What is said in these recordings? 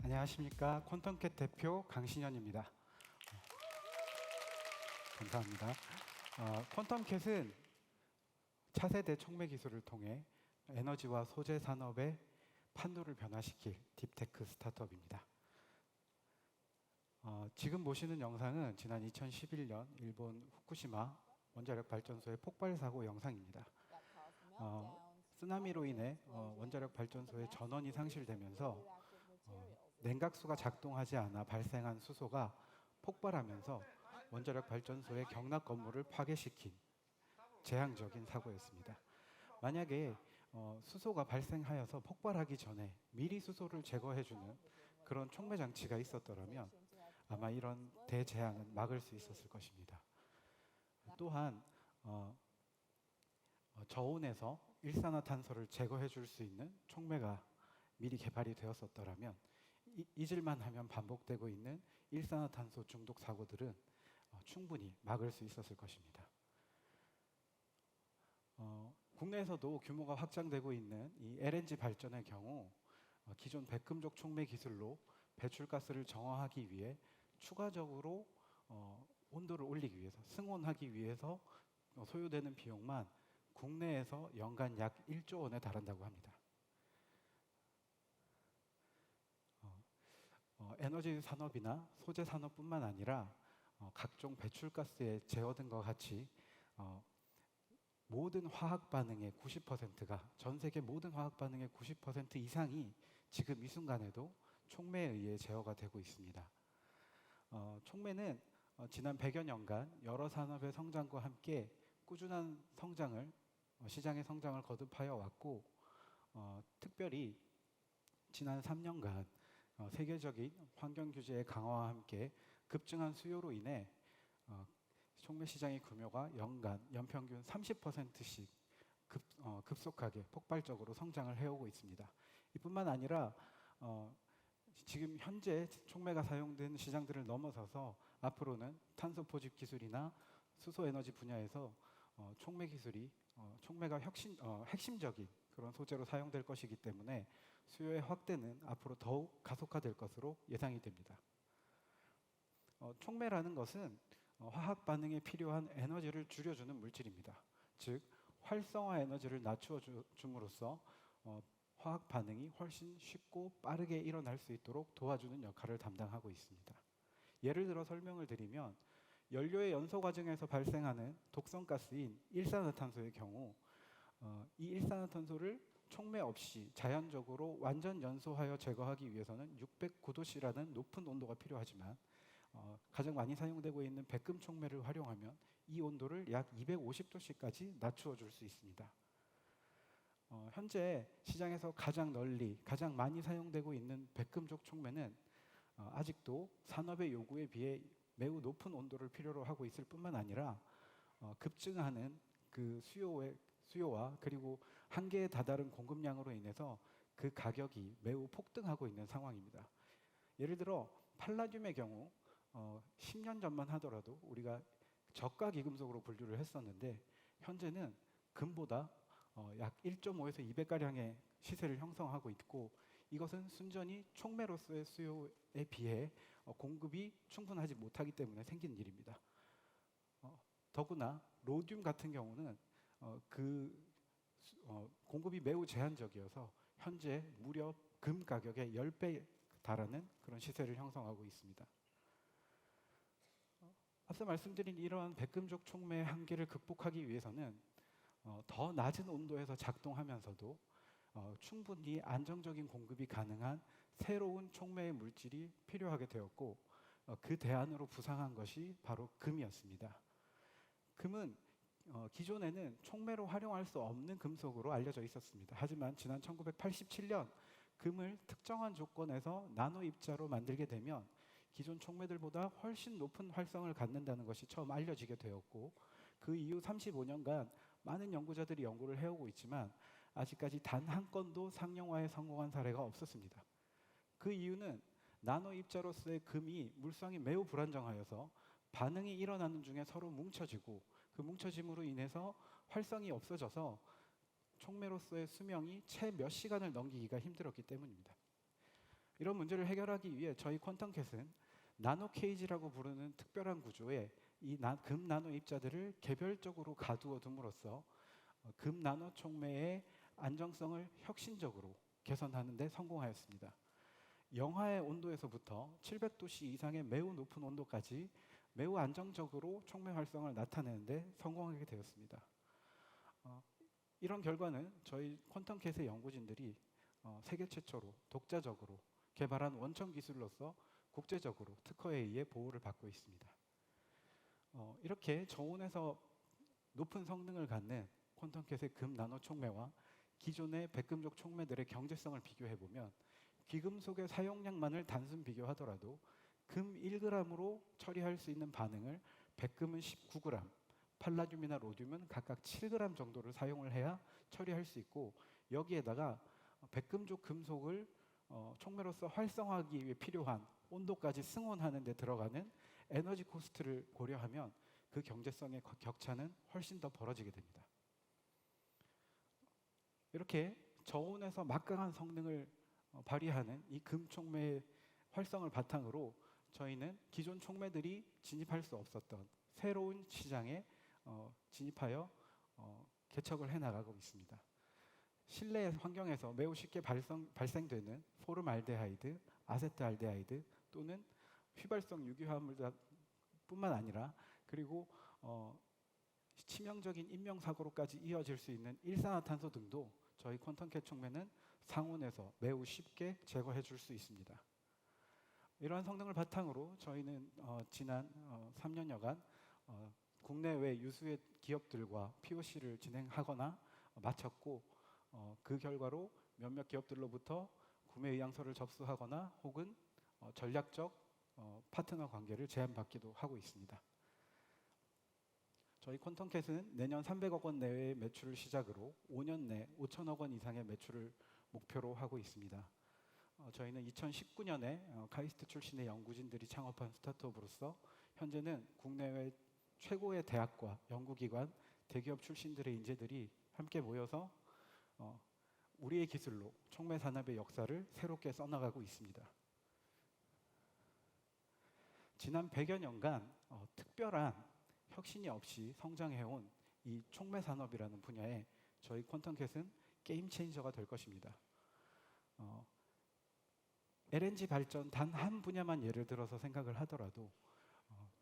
안녕하십니까. 퀀텀캣 대표 강신현입니다. 감사합니다. 퀀텀캣은 차세대 촉매 기술을 통해 에너지와 소재 산업의 판도를 변화시킬 딥테크 스타트업입니다. 지금 보시는 영상은 지난 2011년 일본 후쿠시마 원자력 발전소의 폭발 사고 영상입니다. 쓰나미로 인해 원자력 발전소의 전원이 상실되면서 냉각수가 작동하지 않아 발생한 수소가 폭발하면서 원자력 발전소의 경락 건물을 파괴시킨 재앙적인 사고였습니다. 만약에 수소가 발생하여서 폭발하기 전에 미리 수소를 제거해주는 그런 촉매 장치가 있었더라면 아마 이런 대재앙은 막을 수 있었을 것입니다. 또한 저온에서 일산화탄소를 제거해 줄 수 있는 촉매가 미리 개발이 되었었더라면 잊을만 하면 반복되고 있는 일산화탄소 중독 사고들은 충분히 막을 수 있었을 것입니다. 국내에서도 규모가 확장되고 있는 이 LNG 발전의 경우 기존 백금족 촉매 기술로 배출가스를 정화하기 위해 추가적으로 온도를 올리기 위해서 승온하기 위해서 소요되는 비용만 국내에서 연간 약 1조 원에 달한다고 합니다. 에너지 산업이나 소재 산업뿐만 아니라 각종 배출가스의 제어 등과 같이 모든 화학 반응의 90%가 전 세계 모든 화학 반응의 90% 이상이 지금 이 순간에도 촉매에 의해 제어가 되고 있습니다. 촉매는 지난 100여 년간 여러 산업의 성장과 함께 꾸준한 성장을 시장의 성장을 거듭하여 왔고 특별히 지난 3년간 세계적인 환경 규제의 강화와 함께 급증한 수요로 인해 촉매 시장의 규모가 연간 연평균 30%씩 급속하게 폭발적으로 성장을 해오고 있습니다. 이뿐만 아니라 지금 현재 촉매가 사용되는 시장들을 넘어서서 앞으로는 탄소 포집 기술이나 수소 에너지 분야에서 촉매 기술이 촉매가 핵심적인 그런 소재로 사용될 것이기 때문에 수요의 확대는 앞으로 더욱 가속화될 것으로 예상이 됩니다. 촉매라는 것은 화학 반응에 필요한 에너지를 줄여주는 물질입니다. 즉 활성화 에너지를 낮추어 줌으로써 화학 반응이 훨씬 쉽고 빠르게 일어날 수 있도록 도와주는 역할을 담당하고 있습니다. 예를 들어 설명을 드리면 연료의 연소 과정에서 발생하는 독성가스인 일산화탄소의 경우 이 일산화탄소를 촉매 없이 자연적으로 완전 연소하여 제거하기 위해서는 609도씨라는 높은 온도가 필요하지만 가장 많이 사용되고 있는 백금 촉매를 활용하면 이 온도를 약 250도씨까지 낮추어 줄 수 있습니다. 현재 시장에서 가장 널리 가장 많이 사용되고 있는 백금족 촉매는 아직도 산업의 요구에 비해 매우 높은 온도를 필요로 하고 있을 뿐만 아니라 급증하는 그 수요와 그리고 한계에 다다른 공급량으로 인해서 그 가격이 매우 폭등하고 있는 상황입니다. 예를 들어 팔라듐의 경우 10년 전만 하더라도 우리가 저가 귀금속으로 분류를 했었는데 현재는 금보다 약 1.5에서 2배가량의 시세를 형성하고 있고 이것은 순전히 촉매로서의 수요에 비해 공급이 충분하지 못하기 때문에 생긴 일입니다. 더구나 로듐 같은 경우는 공급이 매우 제한적이어서 현재 무려 금 가격의 10배에 달하는 그런 시세를 형성하고 있습니다. 앞서 말씀드린 이러한 백금족 촉매의 한계를 극복하기 위해서는 더 낮은 온도에서 작동하면서도 충분히 안정적인 공급이 가능한 새로운 촉매의 물질이 필요하게 되었고 그 대안으로 부상한 것이 바로 금이었습니다. 금은 기존에는 촉매로 활용할 수 없는 금속으로 알려져 있었습니다. 하지만 지난 1987년 금을 특정한 조건에서 나노 입자로 만들게 되면 기존 촉매들보다 훨씬 높은 활성을 갖는다는 것이 처음 알려지게 되었고 그 이후 35년간 많은 연구자들이 연구를 해오고 있지만 아직까지 단 한 건도 상용화에 성공한 사례가 없었습니다. 그 이유는 나노 입자로서의 금이 물성이 매우 불안정하여서 반응이 일어나는 중에 서로 뭉쳐지고 그 뭉쳐짐으로 인해서 활성이 없어져서 촉매로서의 수명이 채 몇 시간을 넘기기가 힘들었기 때문입니다. 이런 문제를 해결하기 위해 저희 퀀텀캣은 나노 케이지라고 부르는 특별한 구조에 이 금 나노 입자들을 개별적으로 가두어 둠으로써 금 나노 촉매의 안정성을 혁신적으로 개선하는 데 성공하였습니다. 영하의 온도에서부터 700도씨 이상의 매우 높은 온도까지 매우 안정적으로 촉매 활성을 나타내는 데 성공하게 되었습니다. 이런 결과는 저희 퀀텀캣의 연구진들이 세계 최초로 독자적으로 개발한 원천 기술로서 국제적으로 특허에 의해 보호를 받고 있습니다. 이렇게 저온에서 높은 성능을 갖는 퀀텀캣의 금 나노 촉매와 기존의 백금족 촉매들의 경제성을 비교해보면 귀금속의 사용량만을 단순 비교하더라도 금 1g으로 처리할 수 있는 반응을 백금은 19g, 팔라듐이나 로듐은 각각 7g 정도를 사용을 해야 처리할 수 있고, 여기에다가 백금족 금속을 촉매로서 활성화하기 위해 필요한 온도까지 승온하는 데 들어가는 에너지 코스트를 고려하면 그 경제성의 격차는 훨씬 더 벌어지게 됩니다. 이렇게 저온에서 막강한 성능을 발휘하는 이 금 촉매의 활성을 바탕으로 저희는 기존 촉매들이 진입할 수 없었던 새로운 시장에 진입하여 개척을 해나가고 있습니다. 실내 환경에서 매우 쉽게 발생되는 포름알데하이드, 아세트알데하이드 또는 휘발성 유기화합물뿐만 아니라 그리고 치명적인 인명사고로까지 이어질 수 있는 일산화탄소 등도 저희 퀀텀캣 촉매는 상온에서 매우 쉽게 제거해 줄 수 있습니다. 이러한 성능을 바탕으로 저희는 지난 3년여간 국내외 유수의 기업들과 POC를 진행하거나 마쳤고, 그 결과로 몇몇 기업들로부터 구매 의향서를 접수하거나 혹은 전략적 파트너 관계를 제안받기도 하고 있습니다. 저희 퀀텀캣은 내년 300억 원 내외의 매출을 시작으로 5년 내 5천억 원 이상의 매출을 목표로 하고 있습니다. 저희는 2019년에 카이스트 출신의 연구진들이 창업한 스타트업으로서 현재는 국내외 최고의 대학과 연구기관, 대기업 출신들의 인재들이 함께 모여서 우리의 기술로 촉매 산업의 역사를 새롭게 써나가고 있습니다. 지난 100여 년간 특별한 혁신이 없이 성장해온 이 촉매 산업이라는 분야에 저희 퀀텀캣은 게임 체인저가 될 것입니다. LNG 발전 단 한 분야만 예를 들어서 생각을 하더라도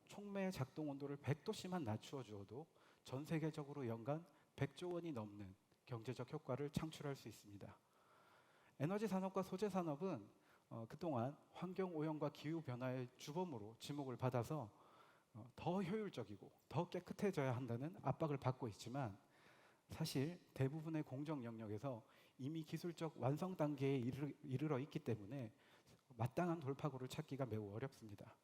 촉매의 작동 온도를 100도씨만 낮추어 주어도 전 세계적으로 연간 100조 원이 넘는 경제적 효과를 창출할 수 있습니다. 에너지 산업과 소재 산업은 그동안 환경 오염과 기후 변화의 주범으로 지목을 받아서 더 효율적이고 더 깨끗해져야 한다는 압박을 받고 있지만, 사실 대부분의 공정 영역에서 이미 기술적 완성 단계에 이르러 있기 때문에 마땅한 돌파구를 찾기가 매우 어렵습니다.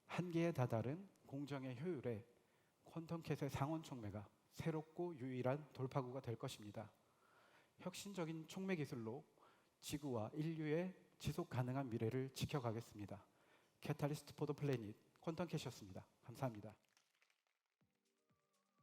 한계에 다다른 공정의 효율에 퀀텀캣의 상온 촉매가 새롭고 유일한 돌파구가 될 것입니다. 혁신적인 촉매 기술로 지구와 인류의 지속 가능한 미래를 지켜가겠습니다. 캐탈리스트 포 더 플래닛 퀀텀캣이었습니다. 감사합니다.